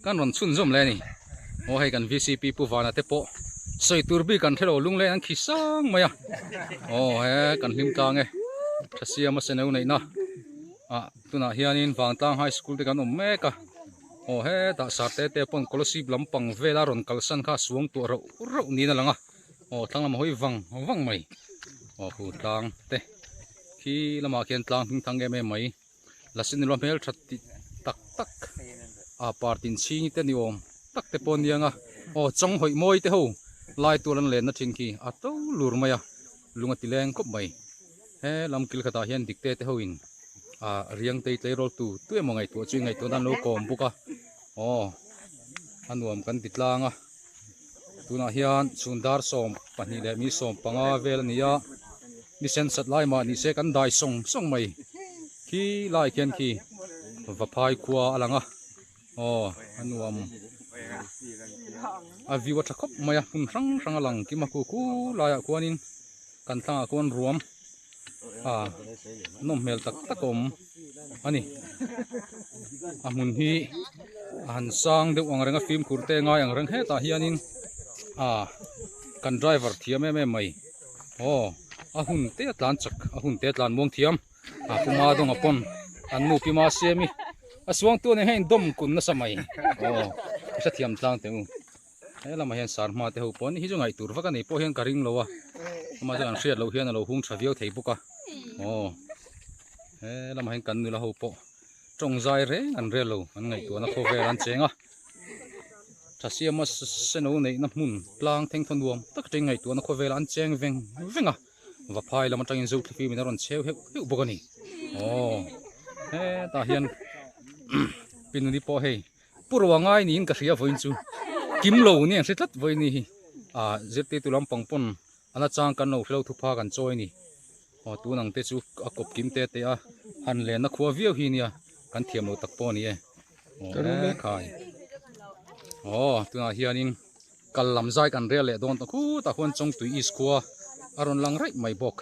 kan ron chun zum le ni o hei kan VCP pu wana te po soi turbi kan thelo lung le an khisang maya o he kan hlim tang e thasia ma seneu nei na tuna hianin wangtang high school te kan meka o he ta sate te pon scholarship lampang vela ron kalsan kha suang tu ro ni na langa o tanglam hoi wang mai o hu tang te khi lama khian tlang thing thang me mai lasin lo mel thatti tak partin ching te ni om tak te pon dianga o chong hoi moi te ho lai tu lan len na thing ki ato lur maya lunga tileng kop mai he lam kil khata hian dikte te ho in riang tei rol tu emo ngai tu chu ngai tu dan lo kom buka o anuam kan titlanga tuna hian chundar som pani le mi som panga vel nia ni sen sat lai ma ni se kan dai song mai khi lai khian khi va phai khuwa alanga o anuam viwa thakop maya hun rang alang ki ma ku la ya kuanin kan tanga kuan ruam nom mel takom ani amun hi han sang de wang renga film kurte ngai ang reng he ta hianin kan driver thiam me mai ahun te tlan chak ahun te tlan mong thiam kuma dong apon an nu pi ma semi aswang tu ne hein dom kun na samai sa thiam tlang te u he lama hian sar ma te ho pon hi jongai tur vaka nei po hian karing lowa ma jang hriat lo hian lo hung thaviau thei buka he lama hian kan nu la ho po trong zai re an re lo an ngai tu na kho ve an chenga thasia ma seno nei na mun tlang theng thon duam tak teng ngai tu na kho ve an cheng venga va phai lama tangin zo thfi min ron cheu heu bokani he ta hian pinuni po hei purwangai ni in ka hria voin chu kim lo ni an hritlat voi ni zirti tu lampang pon ana chang kan no hlo thu pha kan choi ni tu nang te chu akop kim te han le na khuwa viau hi nia kan thiam lo tak po ni khai tuna hianin kal lam zai kan re le don ta khu ta hon chong tu is khuwa aron lang rai mai bok